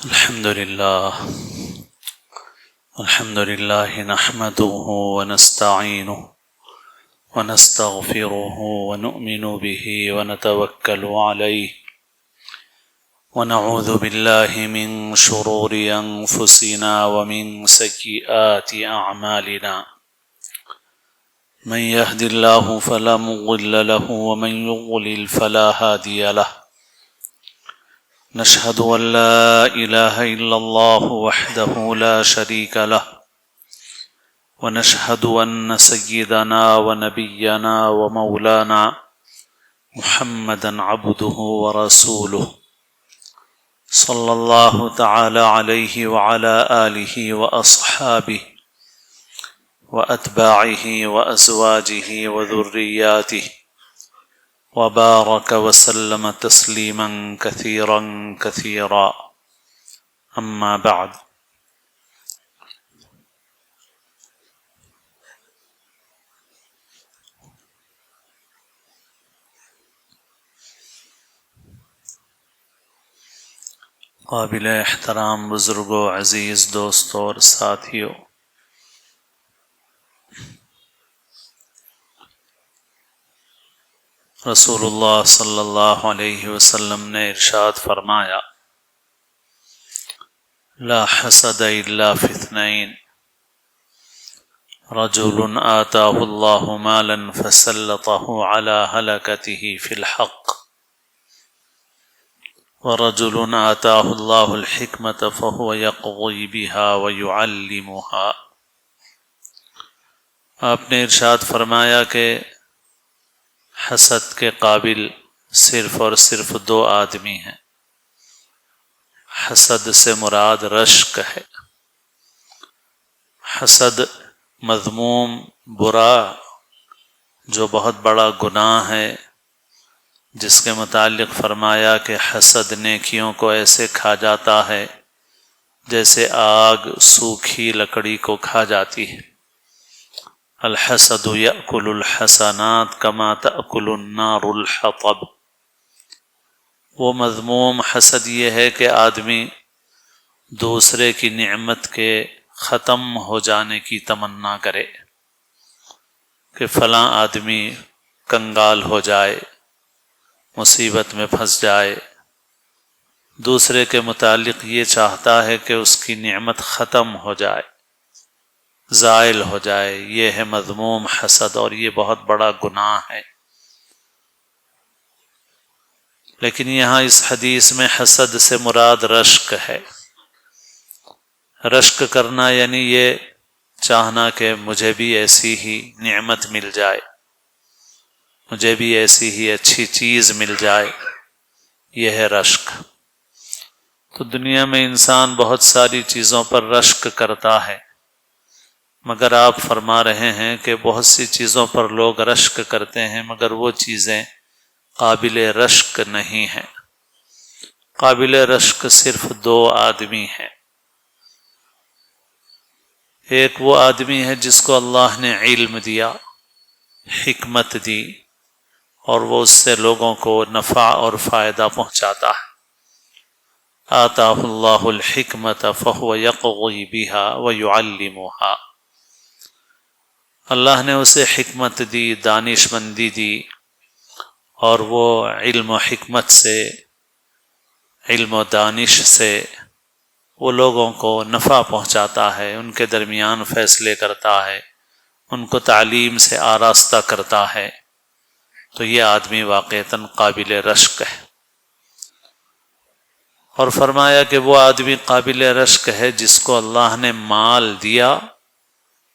الحمد لله نحمده ونستعينه ونستغفره ونؤمن به ونتوكل عليه ونعوذ بالله من شرور أنفسنا ومن سيئات أعمالنا من يهد الله فلا مضل له ومن يضلل فلا هادي له نشهد أن لا إله إلا الله وحده لا شريك له ونشهد أن سيدنا ونبينا ومولانا محمدا عبده ورسوله صلى الله تعالى عليه وعلى آله وأصحابه وأتباعه وأزواجه وذرياته وبارك وسلم تسليما كثيرا كثيرا أما بعد قابل احترام بزرگوں، عزیز دوستوں اور ساتھیوں، رسول اللہ صلی اللہ علیہ وسلم نے ارشاد فرمایا: لا حسد الا فی اثنین، رجل آتاہ اللہ مالا فسلطہ علی ہلکتہ فی الحق، ورجل آتاہ اللہ الحکمت فہو یقضی بہا ویعلمہا۔ آپ نے ارشاد فرمایا کہ حسد کے قابل صرف اور صرف دو آدمی ہیں۔ حسد سے مراد رشک ہے۔ حسد مذموم، برا، جو بہت بڑا گناہ ہے، جس کے متعلق فرمایا کہ حسد نیکیوں کو ایسے کھا جاتا ہے جیسے آگ سوکھی لکڑی کو کھا جاتی ہے۔ الحسد یأکل الحسنات کما تأکل النار الحطب۔ وہ مذموم حسد یہ ہے کہ آدمی دوسرے کی نعمت کے ختم ہو جانے کی تمنا کرے، کہ فلاں آدمی کنگال ہو جائے، مصیبت میں پھنس جائے، دوسرے کے متعلق یہ چاہتا ہے کہ اس کی نعمت ختم ہو جائے، زائل ہو جائے۔ یہ ہے مذموم حسد، اور یہ بہت بڑا گناہ ہے۔ لیکن یہاں اس حدیث میں حسد سے مراد رشک ہے۔ رشک کرنا یعنی یہ چاہنا کہ مجھے بھی ایسی ہی نعمت مل جائے، مجھے بھی ایسی ہی اچھی چیز مل جائے، یہ ہے رشک۔ تو دنیا میں انسان بہت ساری چیزوں پر رشک کرتا ہے، مگر آپ فرما رہے ہیں کہ بہت سی چیزوں پر لوگ رشک کرتے ہیں، مگر وہ چیزیں قابل رشک نہیں ہیں۔ قابل رشک صرف دو آدمی ہیں۔ ایک وہ آدمی ہے جس کو اللہ نے علم دیا، حکمت دی، اور وہ اس سے لوگوں کو نفع اور فائدہ پہنچاتا ہے۔ آتاہ اللہ الحکمت فہو یقضی بہا ویعلمہا۔ اللہ نے اسے حکمت دی، دانش مندی دی، اور وہ علم و حکمت سے، علم و دانش سے وہ لوگوں کو نفع پہنچاتا ہے، ان کے درمیان فیصلے کرتا ہے، ان کو تعلیم سے آراستہ کرتا ہے۔ تو یہ آدمی واقعتاً قابل رشک ہے۔ اور فرمایا کہ وہ آدمی قابل رشک ہے جس کو اللہ نے مال دیا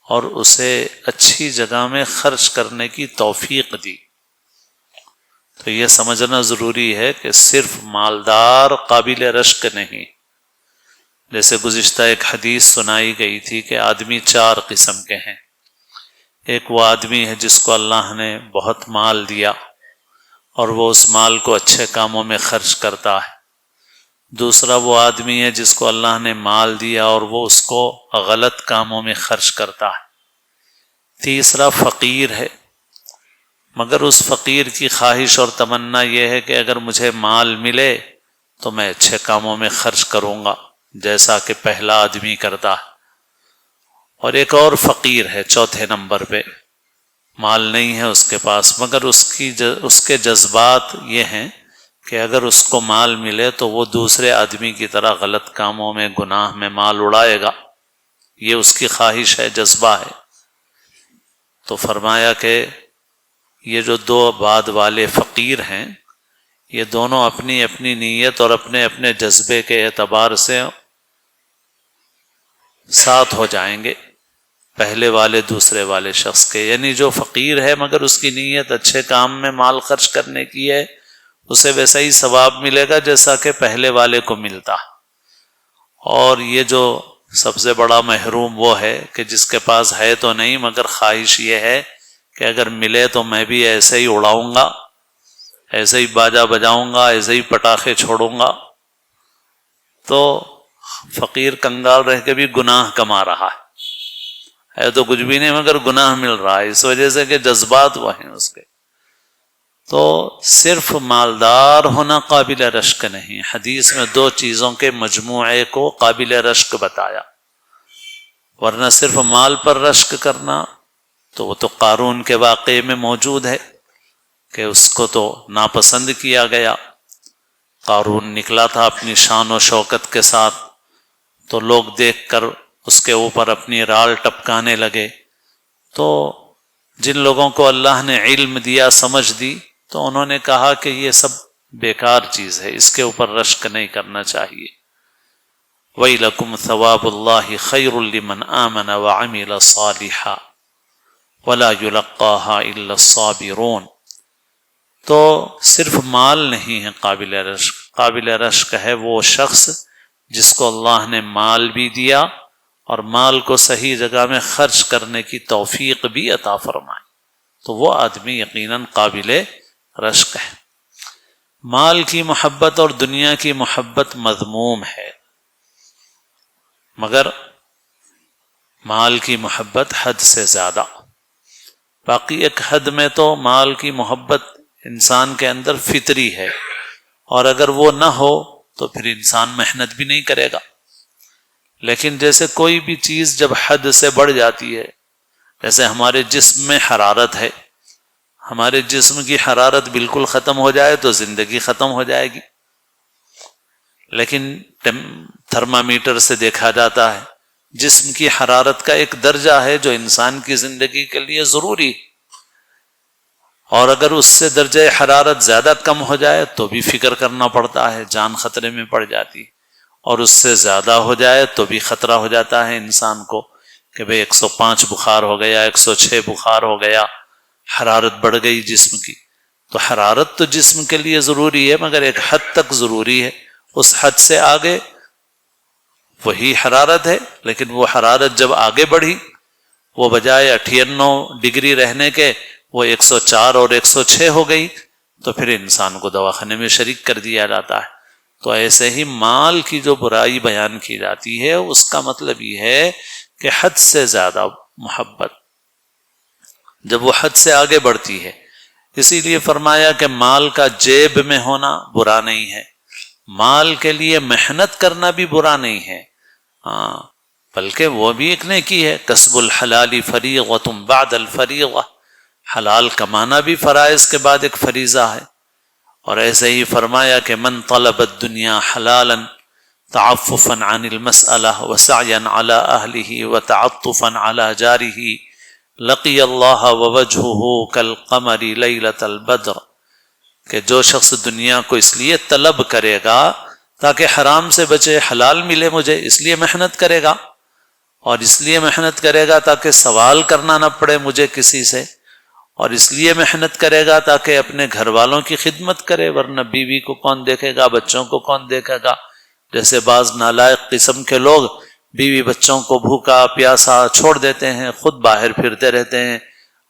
اور اسے اچھی جگہ میں خرچ کرنے کی توفیق دی۔ تو یہ سمجھنا ضروری ہے کہ صرف مالدار قابل رشک نہیں۔ جیسے گزشتہ ایک حدیث سنائی گئی تھی کہ آدمی چار قسم کے ہیں۔ ایک وہ آدمی ہے جس کو اللہ نے بہت مال دیا اور وہ اس مال کو اچھے کاموں میں خرچ کرتا ہے۔ دوسرا وہ آدمی ہے جس کو اللہ نے مال دیا اور وہ اس کو غلط کاموں میں خرچ کرتا ہے۔ تیسرا فقیر ہے، مگر اس فقیر کی خواہش اور تمنا یہ ہے کہ اگر مجھے مال ملے تو میں اچھے کاموں میں خرچ کروں گا، جیسا کہ پہلا آدمی کرتا ہے۔ اور ایک اور فقیر ہے چوتھے نمبر پہ، مال نہیں ہے اس کے پاس، مگر اس کے جذبات یہ ہیں کہ اگر اس کو مال ملے تو وہ دوسرے آدمی کی طرح غلط کاموں میں، گناہ میں مال اڑائے گا، یہ اس کی خواہش ہے، جذبہ ہے۔ تو فرمایا کہ یہ جو دو بعد والے فقیر ہیں، یہ دونوں اپنی اپنی نیت اور اپنے اپنے جذبے کے اعتبار سے ساتھ ہو جائیں گے پہلے والے دوسرے والے شخص کے، یعنی جو فقیر ہے مگر اس کی نیت اچھے کام میں مال خرچ کرنے کی ہے، اسے ویسا ہی ثواب ملے گا جیسا کہ پہلے والے کو ملتا۔ اور یہ جو سب سے بڑا محروم وہ ہے کہ جس کے پاس ہے تو نہیں مگر خواہش یہ ہے کہ اگر ملے تو میں بھی ایسے ہی اڑاؤں گا، ایسے ہی باجا بجاؤں گا، ایسے ہی پٹاخے چھوڑوں گا۔ تو فقیر کنگال رہ کے بھی گناہ کما رہا ہے تو کچھ بھی نہیں مگر گناہ مل رہا ہے، اس وجہ سے کہ جذبات وہ ہیں اس کے۔ تو صرف مالدار ہونا قابل رشک نہیں، حدیث میں دو چیزوں کے مجموعے کو قابل رشک بتایا، ورنہ صرف مال پر رشک کرنا تو وہ تو قارون کے واقعے میں موجود ہے کہ اس کو تو ناپسند کیا گیا۔ قارون نکلا تھا اپنی شان و شوکت کے ساتھ، تو لوگ دیکھ کر اس کے اوپر اپنی رال ٹپکانے لگے۔ تو جن لوگوں کو اللہ نے علم دیا، سمجھ دی، تو انہوں نے کہا کہ یہ سب بیکار چیز ہے، اس کے اوپر رشک نہیں کرنا چاہیے۔ وَيْلَكُمْ ثَوَابُ اللَّهِ خَيْرٌ لِمَنْ آمَنَ وَعَمِلَ صَالِحًا وَلَا يُلَقَّاهَا إِلَّا الصَّابِرُونَ۔ تو صرف مال نہیں ہے قابل رشک، قابل رشک ہے وہ شخص جس کو اللہ نے مال بھی دیا اور مال کو صحیح جگہ میں خرچ کرنے کی توفیق بھی عطا فرمائے، تو وہ آدمی یقیناً قابل رشک ہے۔ مال کی محبت اور دنیا کی محبت مذموم ہے، مگر مال کی محبت حد سے زیادہ، باقی ایک حد میں تو مال کی محبت انسان کے اندر فطری ہے، اور اگر وہ نہ ہو تو پھر انسان محنت بھی نہیں کرے گا۔ لیکن جیسے کوئی بھی چیز جب حد سے بڑھ جاتی ہے، جیسے ہمارے جسم میں حرارت ہے، ہمارے جسم کی حرارت بالکل ختم ہو جائے تو زندگی ختم ہو جائے گی، لیکن تھرمامیٹر سے دیکھا جاتا ہے جسم کی حرارت کا ایک درجہ ہے جو انسان کی زندگی کے لیے ضروری، اور اگر اس سے درجہ حرارت زیادہ کم ہو جائے تو بھی فکر کرنا پڑتا ہے، جان خطرے میں پڑ جاتی، اور اس سے زیادہ ہو جائے تو بھی خطرہ ہو جاتا ہے انسان کو کہ بھئی 105 بخار ہو گیا، 106 بخار ہو گیا، حرارت بڑھ گئی جسم کی۔ تو حرارت تو جسم کے لیے ضروری ہے مگر ایک حد تک ضروری ہے، اس حد سے آگے وہی حرارت ہے، لیکن وہ حرارت جب آگے بڑھی، وہ بجائے 98 ڈگری رہنے کے وہ 104 اور 106 ہو گئی، تو پھر انسان کو دواخانے میں شریک کر دیا جاتا ہے۔ تو ایسے ہی مال کی جو برائی بیان کی جاتی ہے اس کا مطلب یہ ہے کہ حد سے زیادہ محبت جب وہ حد سے آگے بڑھتی ہے، اسی لیے فرمایا کہ مال کا جیب میں ہونا برا نہیں ہے، مال کے لیے محنت کرنا بھی برا نہیں ہے، بلکہ وہ بھی ایک نیکی ہے۔ کسب الحلال فریضۃ بعد الفریضہ، حلال کمانا بھی فرائض کے بعد ایک فریضہ ہے۔ اور ایسے ہی فرمایا کہ من طلب الدنیا حلالا تعففا عن المسألہ وسعیا علی اہلہ وتعطفا علی جارہ لقی اللہ ووجہہ کالقمر لیلۃ البدر، کہ جو شخص دنیا کو اس لیے طلب کرے گا تاکہ حرام سے بچے، حلال ملے مجھے، اس لیے محنت کرے گا، اور اس لیے محنت کرے گا تاکہ سوال کرنا نہ پڑے مجھے کسی سے، اور اس لیے محنت کرے گا تاکہ اپنے گھر والوں کی خدمت کرے، ورنہ بیوی کو کون دیکھے گا، بچوں کو کون دیکھے گا۔ جیسے بعض نالائق قسم کے لوگ بیوی بچوں کو بھوکا پیاسا چھوڑ دیتے ہیں، خود باہر پھرتے رہتے ہیں،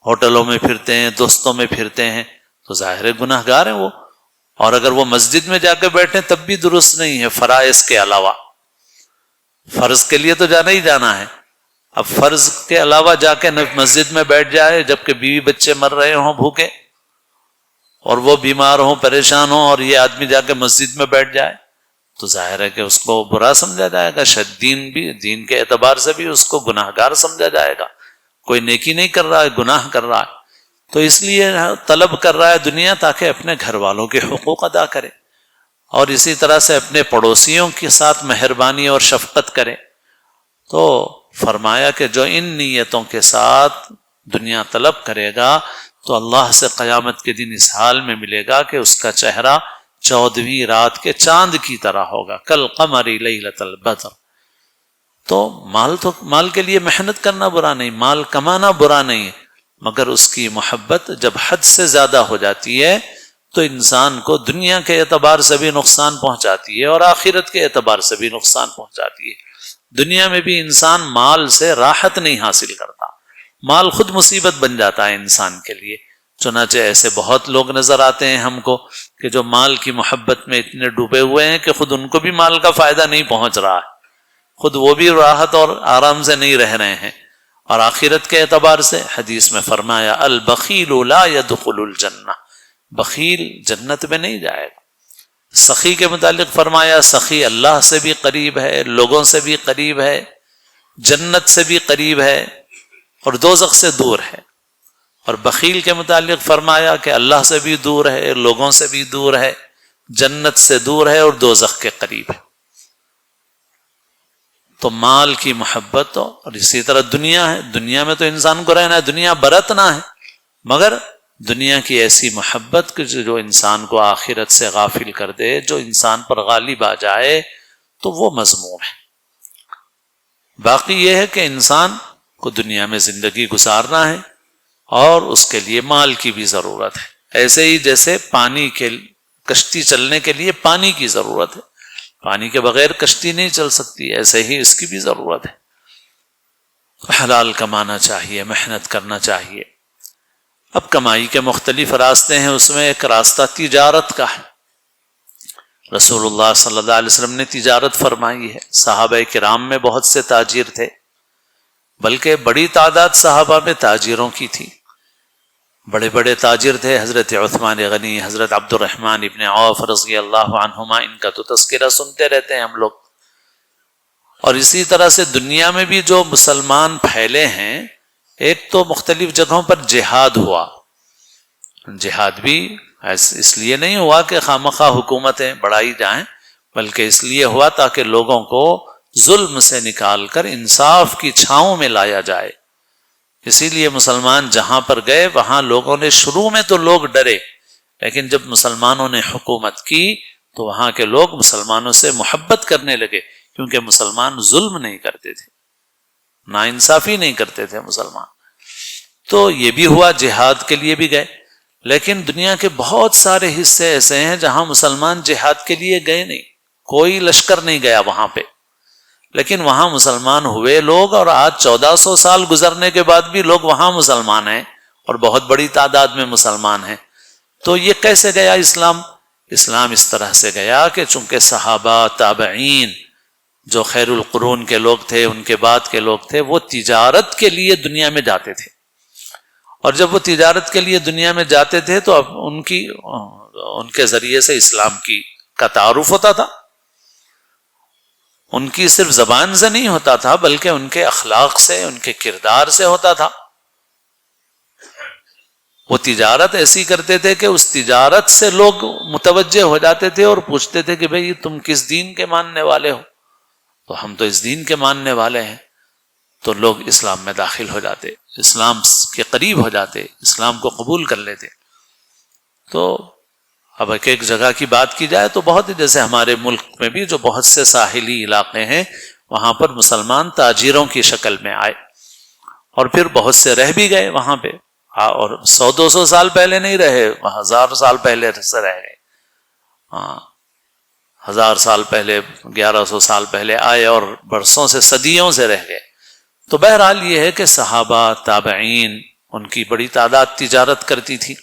ہوٹلوں میں پھرتے ہیں، دوستوں میں پھرتے ہیں، تو ظاہر ہے گناہ گار ہیں وہ، اور اگر وہ مسجد میں جا کے بیٹھیں تب بھی درست نہیں ہے فرائض کے علاوہ۔ فرض کے لیے تو جانا ہی جانا ہے، اب فرض کے علاوہ جا کے مسجد میں بیٹھ جائے جبکہ بیوی بچے مر رہے ہوں بھوکے، اور وہ بیمار ہوں پریشان ہوں، اور یہ آدمی جا کے مسجد میں بیٹھ جائے، تو ظاہر ہے کہ اس کو برا سمجھا جائے گا، شاید دین کے اعتبار سے بھی اس کو گناہ گار سمجھا جائے گا، کوئی نیکی نہیں کر رہا ہے، گناہ کر رہا ہے، تو اس لیے طلب کر رہا ہے دنیا تاکہ اپنے گھر والوں کے حقوق ادا کرے، اور اسی طرح سے اپنے پڑوسیوں کے ساتھ مہربانی اور شفقت کرے۔ تو فرمایا کہ جو ان نیتوں کے ساتھ دنیا طلب کرے گا تو اللہ سے قیامت کے دن اس حال میں ملے گا کہ اس کا چہرہ 14ویں رات کے چاند کی طرح ہوگا، کل قمر لیلۃ البدر۔ تو مال کے لیے محنت کرنا برا نہیں، مال کمانا برا نہیں، مگر اس کی محبت جب حد سے زیادہ ہو جاتی ہے تو انسان کو دنیا کے اعتبار سے بھی نقصان پہنچاتی ہے اور آخرت کے اعتبار سے بھی نقصان پہنچاتی ہے۔ دنیا میں بھی انسان مال سے راحت نہیں حاصل کرتا، مال خود مصیبت بن جاتا ہے انسان کے لیے۔ چنانچہ ایسے بہت لوگ نظر آتے ہیں ہم کو کہ جو مال کی محبت میں اتنے ڈوبے ہوئے ہیں کہ خود ان کو بھی مال کا فائدہ نہیں پہنچ رہا ہے، خود وہ بھی راحت اور آرام سے نہیں رہ رہے ہیں۔ اور آخرت کے اعتبار سے حدیث میں فرمایا البخیل لا يدخل الجنہ، بخیل جنت میں نہیں جائے گا۔ سخی کے متعلق فرمایا سخی اللہ سے بھی قریب ہے، لوگوں سے بھی قریب ہے، جنت سے بھی قریب ہے اور دوزخ سے دور ہے۔ اور بخیل کے متعلق فرمایا کہ اللہ سے بھی دور ہے، لوگوں سے بھی دور ہے، جنت سے دور ہے اور دوزخ کے قریب ہے۔ تو مال کی محبت اور اسی طرح دنیا ہے، دنیا میں تو انسان کو رہنا ہے، دنیا برتنا ہے، مگر دنیا کی ایسی محبت کہ جو انسان کو آخرت سے غافل کر دے، جو انسان پر غالب آ جائے، تو وہ مذموم ہے۔ باقی یہ ہے کہ انسان کو دنیا میں زندگی گزارنا ہے اور اس کے لیے مال کی بھی ضرورت ہے، ایسے ہی جیسے کشتی چلنے کے لیے پانی کی ضرورت ہے، پانی کے بغیر کشتی نہیں چل سکتی، ایسے ہی اس کی بھی ضرورت ہے۔ حلال کمانا چاہیے، محنت کرنا چاہیے۔ اب کمائی کے مختلف راستے ہیں، اس میں ایک راستہ تجارت کا ہے۔ رسول اللہ صلی اللہ علیہ وسلم نے تجارت فرمائی ہے، صحابہ کرام میں بہت سے تاجر تھے، بلکہ بڑی تعداد صحابہ میں تاجروں کی تھی، بڑے بڑے تاجر تھے، حضرت عثمان غنی، حضرت عبد الرحمن ابن عوف رضی اللہ عنہما، ان کا تو تذکرہ سنتے رہتے ہیں ہم لوگ۔ اور اسی طرح سے دنیا میں بھی جو مسلمان پھیلے ہیں، ایک تو مختلف جگہوں پر جہاد ہوا، جہاد بھی اس لیے نہیں ہوا کہ خامخواہ حکومتیں بڑھائی جائیں، بلکہ اس لیے ہوا تاکہ لوگوں کو ظلم سے نکال کر انصاف کی چھاؤں میں لایا جائے۔ اسی لیے مسلمان جہاں پر گئے وہاں لوگوں نے، شروع میں تو لوگ ڈرے، لیکن جب مسلمانوں نے حکومت کی تو وہاں کے لوگ مسلمانوں سے محبت کرنے لگے، کیونکہ مسلمان ظلم نہیں کرتے تھے، ناانصافی نہیں کرتے تھے مسلمان۔ تو یہ بھی ہوا، جہاد کے لیے بھی گئے، لیکن دنیا کے بہت سارے حصے ایسے ہیں جہاں مسلمان جہاد کے لیے گئے نہیں، کوئی لشکر نہیں گیا وہاں پہ، لیکن وہاں مسلمان ہوئے لوگ، اور آج 1400 سال گزرنے کے بعد بھی لوگ وہاں مسلمان ہیں اور بہت بڑی تعداد میں مسلمان ہیں۔ تو یہ کیسے گیا اسلام؟ اسلام اس طرح سے گیا کہ چونکہ صحابہ، تابعین، جو خیر القرون کے لوگ تھے، ان کے بعد کے لوگ تھے، وہ تجارت کے لیے دنیا میں جاتے تھے، اور جب وہ تجارت کے لیے دنیا میں جاتے تھے تو اب ان کے ذریعے سے اسلام کا تعارف ہوتا تھا، ان کی صرف زبان سے نہیں ہوتا تھا بلکہ ان کے اخلاق سے، ان کے کردار سے ہوتا تھا۔ وہ تجارت ایسی کرتے تھے کہ اس تجارت سے لوگ متوجہ ہو جاتے تھے اور پوچھتے تھے کہ بھئی تم کس دین کے ماننے والے ہو؟ تو ہم تو اس دین کے ماننے والے ہیں، تو لوگ اسلام میں داخل ہو جاتے، اسلام کے قریب ہو جاتے، اسلام کو قبول کر لیتے۔ تو اب ایک ایک جگہ کی بات کی جائے تو بہت، جیسے ہمارے ملک میں بھی جو بہت سے ساحلی علاقے ہیں وہاں پر مسلمان تاجروں کی شکل میں آئے، اور پھر بہت سے رہ بھی گئے وہاں پہ، اور 100-200 سال پہلے نہیں رہے، 1000 سال پہلے سے رہ گئے، 1000 سال پہلے، 1100 سال پہلے آئے اور برسوں سے، صدیوں سے رہ گئے۔ تو بہرحال یہ ہے کہ صحابہ، تابعین، ان کی بڑی تعداد تجارت کرتی تھی،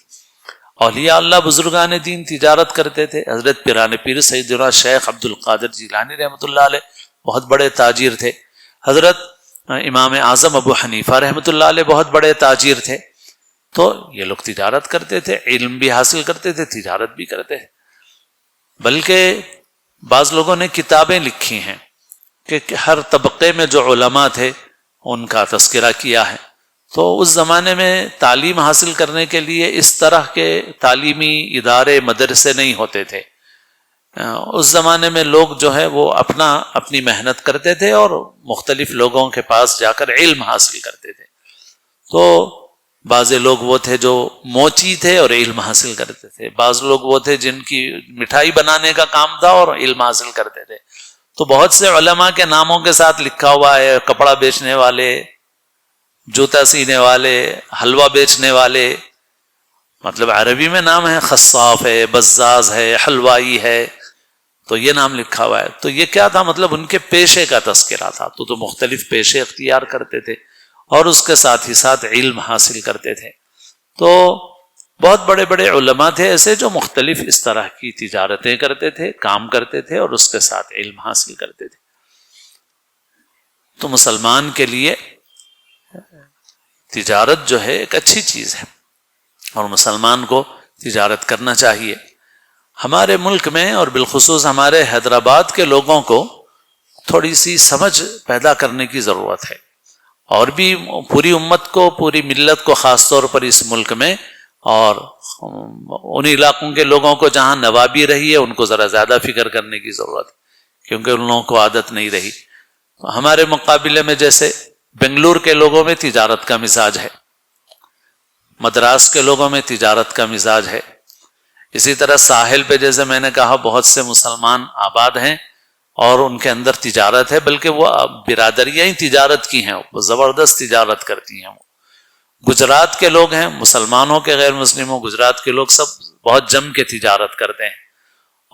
اولیاء اللہ، بزرگان دین تجارت کرتے تھے۔ حضرت پیران پیر سیدنا شیخ عبد القادر جیلانی رحمۃ اللہ علیہ بہت بڑے تاجر تھے، حضرت امام اعظم ابو حنیفہ رحمۃ اللہ علیہ بہت بڑے تاجر تھے۔ تو یہ لوگ تجارت کرتے تھے، علم بھی حاصل کرتے تھے، تجارت بھی کرتے تھے، بلکہ بعض لوگوں نے کتابیں لکھی ہیں کہ ہر طبقے میں جو علماء تھے ان کا تذکرہ کیا ہے. تو اس زمانے میں تعلیم حاصل کرنے کے لیے اس طرح کے تعلیمی ادارے مدرسے نہیں ہوتے تھے. اس زمانے میں لوگ جو ہے وہ اپنی محنت کرتے تھے اور مختلف لوگوں کے پاس جا کر علم حاصل کرتے تھے. تو بعض لوگ وہ تھے جو موچی تھے اور علم حاصل کرتے تھے، بعض لوگ وہ تھے جن کی مٹھائی بنانے کا کام تھا اور علم حاصل کرتے تھے. تو بہت سے علماء کے ناموں کے ساتھ لکھا ہوا ہے، کپڑا بیچنے والے، جوتا سینے والے، حلوہ بیچنے والے، مطلب عربی میں نام ہے، خصاف ہے، بزاز ہے، حلوائی ہے، تو یہ نام لکھا ہوا ہے. تو یہ کیا تھا؟ مطلب ان کے پیشے کا تذکرہ تھا. تو مختلف پیشے اختیار کرتے تھے اور اس کے ساتھ ہی ساتھ علم حاصل کرتے تھے. تو بہت بڑے بڑے علماء تھے ایسے جو مختلف اس طرح کی تجارتیں کرتے تھے، کام کرتے تھے اور اس کے ساتھ علم حاصل کرتے تھے. تو مسلمان کے لیے تجارت جو ہے ایک اچھی چیز ہے اور مسلمان کو تجارت کرنا چاہیے. ہمارے ملک میں اور بالخصوص ہمارے حیدرآباد کے لوگوں کو تھوڑی سی سمجھ پیدا کرنے کی ضرورت ہے، اور بھی پوری امت کو، پوری ملت کو، خاص طور پر اس ملک میں اور ان علاقوں کے لوگوں کو جہاں نوابی رہی ہے ان کو ذرا زیادہ فکر کرنے کی ضرورت ہے، کیونکہ ان لوگوں کو عادت نہیں رہی. ہمارے مقابلے میں جیسے بنگلور کے لوگوں میں تجارت کا مزاج ہے، مدراس کے لوگوں میں تجارت کا مزاج ہے. اسی طرح ساحل پہ جیسے میں نے کہا بہت سے مسلمان آباد ہیں اور ان کے اندر تجارت ہے، بلکہ وہ برادریاں ہی تجارت کی ہیں، وہ زبردست تجارت کرتی ہیں. گجرات کے لوگ ہیں، مسلمانوں کے غیر مسلموں، گجرات کے لوگ سب بہت جم کے تجارت کرتے ہیں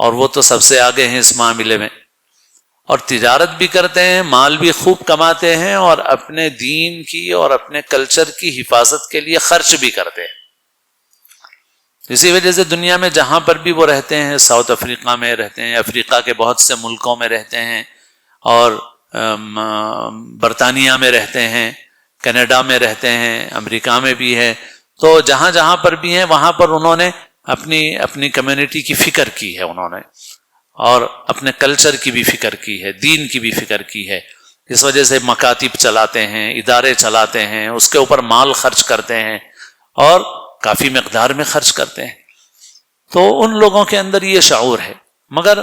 اور وہ تو سب سے آگے ہیں اس معاملے میں، اور تجارت بھی کرتے ہیں، مال بھی خوب کماتے ہیں اور اپنے دین کی اور اپنے کلچر کی حفاظت کے لیے خرچ بھی کرتے ہیں. اسی وجہ سے دنیا میں جہاں پر بھی وہ رہتے ہیں، ساؤتھ افریقہ میں رہتے ہیں، افریقہ کے بہت سے ملکوں میں رہتے ہیں، اور برطانیہ میں رہتے ہیں، کینیڈا میں رہتے ہیں، امریکہ میں بھی ہے. تو جہاں جہاں پر بھی ہیں وہاں پر انہوں نے اپنی کمیونٹی کی فکر کی ہے، انہوں نے، اور اپنے کلچر کی بھی فکر کی ہے، دین کی بھی فکر کی ہے. اس وجہ سے مکاتب چلاتے ہیں، ادارے چلاتے ہیں، اس کے اوپر مال خرچ کرتے ہیں اور کافی مقدار میں خرچ کرتے ہیں. تو ان لوگوں کے اندر یہ شعور ہے. مگر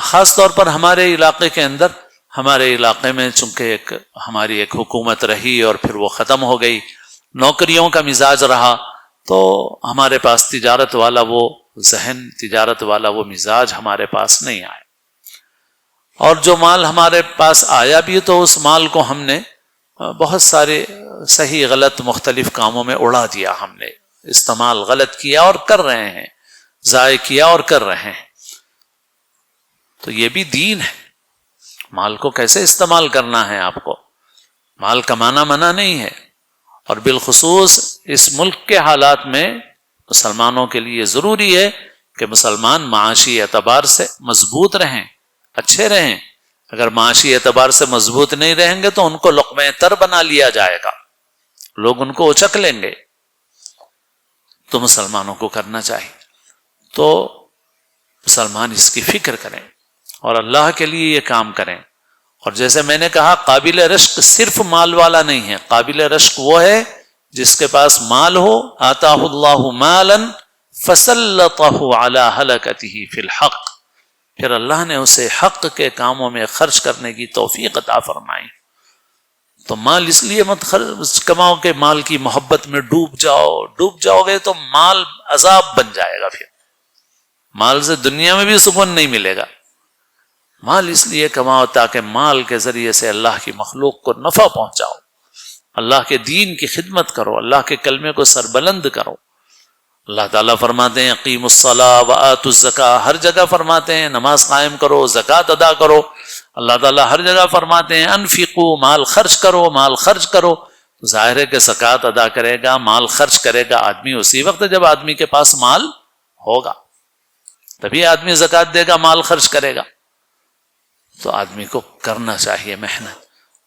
خاص طور پر ہمارے علاقے کے اندر، ہمارے علاقے میں چونکہ ہماری ایک حکومت رہی اور پھر وہ ختم ہو گئی، نوکریوں کا مزاج رہا، تو ہمارے پاس تجارت والا وہ ذہن، تجارت والا وہ مزاج ہمارے پاس نہیں آیا. اور جو مال ہمارے پاس آیا بھی تو اس مال کو ہم نے بہت سارے صحیح غلط مختلف کاموں میں اڑا دیا، ہم نے استعمال غلط کیا اور کر رہے ہیں، ضائع کیا اور کر رہے ہیں. تو یہ بھی دین ہے، مال کو کیسے استعمال کرنا ہے. آپ کو مال کمانا منع نہیں ہے، اور بالخصوص اس ملک کے حالات میں مسلمانوں کے لیے ضروری ہے کہ مسلمان معاشی اعتبار سے مضبوط رہیں، اچھے رہیں. اگر معاشی اعتبار سے مضبوط نہیں رہیں گے تو ان کو لقمہ تر بنا لیا جائے گا، لوگ ان کو اچک لیں گے. تو مسلمانوں کو کرنا چاہیے. تو مسلمان اس کی فکر کریں اور اللہ کے لیے یہ کام کریں. اور جیسے میں نے کہا، قابل رشک صرف مال والا نہیں ہے، قابل رشک وہ ہے جس کے پاس مال ہو، آتاہ اللہ مالا فسلطہ علی ہلکتہ فی الحق، پھر اللہ نے اسے حق کے کاموں میں خرچ کرنے کی توفیق عطا فرمائی. تو مال اس لیے مت کماؤ کہ مال کی محبت میں ڈوب جاؤ گے تو مال عذاب بن جائے گا. پھر مال سے دنیا میں بھی سکون نہیں ملے گا. مال اس لیے کماؤ تاکہ مال کے ذریعے سے اللہ کی مخلوق کو نفع پہنچاؤ، اللہ کے دین کی خدمت کرو، اللہ کے کلمے کو سربلند کرو. اللہ تعالیٰ فرماتے ہیں اقیموا الصلاۃ وآتوا الزکاۃ، ہر جگہ فرماتے ہیں نماز قائم کرو، زکوٰۃ ادا کرو. اللہ تعالیٰ ہر جگہ فرماتے ہیں انفقوا، مال خرچ کرو، مال خرچ کرو. ظاہر ہے کہ زکوٰۃ ادا کرے گا، مال خرچ کرے گا آدمی اسی وقت جب آدمی کے پاس مال ہوگا، تبھی آدمی زکوٰۃ دے گا، مال خرچ کرے گا. تو آدمی کو کرنا چاہیے محنت.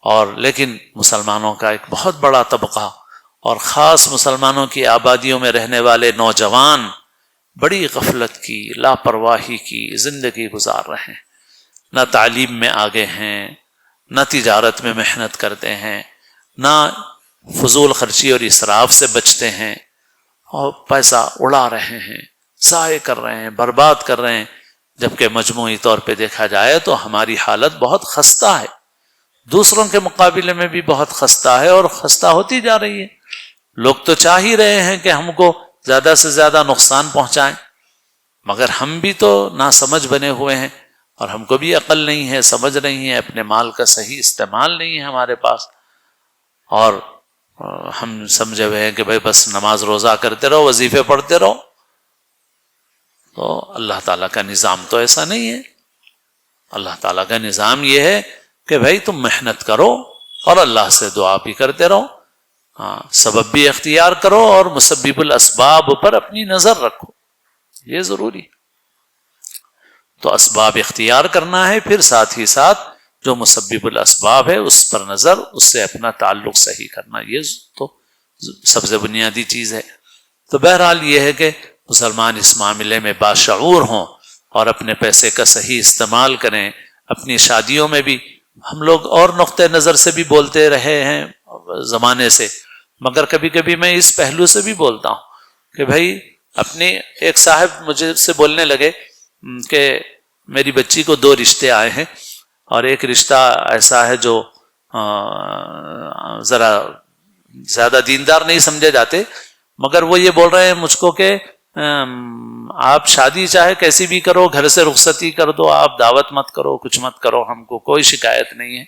اور لیکن مسلمانوں کا ایک بہت بڑا طبقہ اور خاص مسلمانوں کی آبادیوں میں رہنے والے نوجوان بڑی غفلت کی، لاپرواہی کی زندگی گزار رہے ہیں. نہ تعلیم میں آگے ہیں، نہ تجارت میں محنت کرتے ہیں، نہ فضول خرچی اور اسراف سے بچتے ہیں، اور پیسہ اڑا رہے ہیں، ضائع کر رہے ہیں، برباد کر رہے ہیں، جبکہ مجموعی طور پہ دیکھا جائے تو ہماری حالت بہت خستہ ہے، دوسروں کے مقابلے میں بھی بہت خستہ ہے اور خستہ ہوتی جا رہی ہے۔ لوگ تو چاہ ہی رہے ہیں کہ ہم کو زیادہ سے زیادہ نقصان پہنچائیں، مگر ہم بھی تو ناسمجھ بنے ہوئے ہیں، اور ہم کو بھی عقل نہیں ہے، سمجھ نہیں ہے، اپنے مال کا صحیح استعمال نہیں ہے ہمارے پاس، اور ہم سمجھے ہوئے ہیں کہ بھائی بس نماز روزہ کرتے رہو، وظیفے پڑھتے رہو۔ تو اللہ تعالیٰ کا نظام تو ایسا نہیں ہے۔ اللہ تعالیٰ کا نظام یہ ہے کہ بھائی تم محنت کرو اور اللہ سے دعا بھی کرتے رہو، سبب بھی اختیار کرو اور مسبب الاسباب پر اپنی نظر رکھو، یہ ضروری۔ تو اسباب اختیار کرنا ہے، پھر ساتھ ہی ساتھ جو مسبب الاسباب ہے اس پر نظر، اس سے اپنا تعلق صحیح کرنا، یہ تو سب سے بنیادی چیز ہے۔ تو بہرحال یہ ہے کہ مسلمان اس معاملے میں باشعور ہوں اور اپنے پیسے کا صحیح استعمال کریں۔ اپنی شادیوں میں بھی ہم لوگ اور نقطہ نظر سے بھی بولتے رہے ہیں زمانے سے، مگر کبھی کبھی میں اس پہلو سے بھی بولتا ہوں کہ بھائی اپنی ایک صاحب مجھے سے بولنے لگے کہ میری بچی کو 2 رشتے آئے ہیں، اور ایک رشتہ ایسا ہے جو ذرا زیادہ دیندار نہیں سمجھے جاتے، مگر وہ یہ بول رہے ہیں مجھ کو کہ آپ شادی چاہے کیسی بھی کرو، گھر سے رخصتی کر دو، آپ دعوت مت کرو، کچھ مت کرو، ہم کو کوئی شکایت نہیں ہے،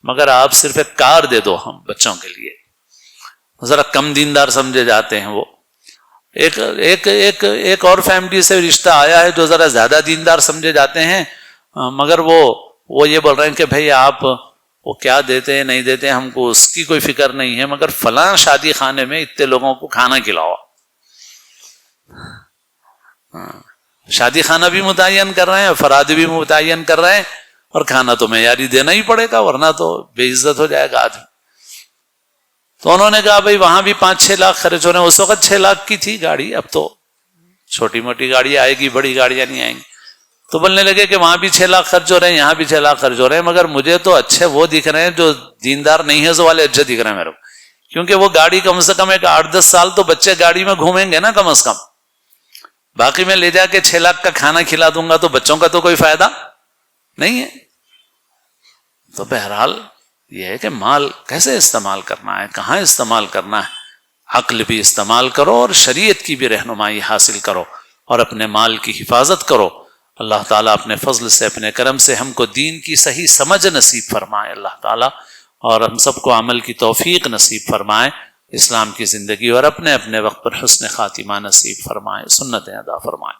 مگر آپ صرف ایک کار دے دو ہم بچوں کے لیے۔ ذرا کم دیندار سمجھے جاتے ہیں وہ۔ ایک اور فیملی سے رشتہ آیا ہے جو ذرا زیادہ دیندار سمجھے جاتے ہیں، مگر وہ یہ بول رہے ہیں کہ بھئی آپ وہ کیا دیتے ہیں نہیں دیتے ہم کو اس کی کوئی فکر نہیں ہے، مگر فلاں شادی خانے میں اتنے لوگوں کو کھانا کھلاؤ۔ شادی خانہ بھی متعین کر رہے ہیں، افراد بھی متعین کر رہے ہیں، اور کھانا تو معیاری دینا ہی پڑے گا ورنہ تو بے عزت ہو جائے گا آدمی۔ تو انہوں نے کہا بھئی وہاں بھی 5-6 لاکھ خرچ ہو رہے ہیں، اس وقت 6 لاکھ کی تھی گاڑی، اب تو چھوٹی موٹی گاڑی آئے گی، بڑی گاڑیاں نہیں آئیں گی۔ تو بولنے لگے کہ وہاں بھی 6 لاکھ خرچ ہو رہے ہیں، یہاں بھی 6 لاکھ خرچ ہو رہے ہیں، مگر مجھے تو اچھے وہ دکھ رہے ہیں جو دیندار نہیں ہے، سو والے اچھے دکھ رہے ہیں میرے کو، کیونکہ وہ گاڑی کم سے کم ایک 8-10 سال تو بچے گاڑی میں گھومیں گے نا کم از کم، باقی میں لے جا کے 6 لاکھ کا کھانا کھلا دوں گا تو بچوں کا تو کوئی فائدہ نہیں ہے۔ تو بہرحال یہ ہے کہ مال کیسے استعمال کرنا ہے، کہاں استعمال کرنا ہے، عقل بھی استعمال کرو اور شریعت کی بھی رہنمائی حاصل کرو اور اپنے مال کی حفاظت کرو۔ اللہ تعالیٰ اپنے فضل سے، اپنے کرم سے ہم کو دین کی صحیح سمجھ نصیب فرمائے اللہ تعالیٰ، اور ہم سب کو عمل کی توفیق نصیب فرمائے، اسلام کی زندگی اور اپنے اپنے وقت پر حسن خاتمہ نصیب فرمائے، سنتیں ادا فرمائے۔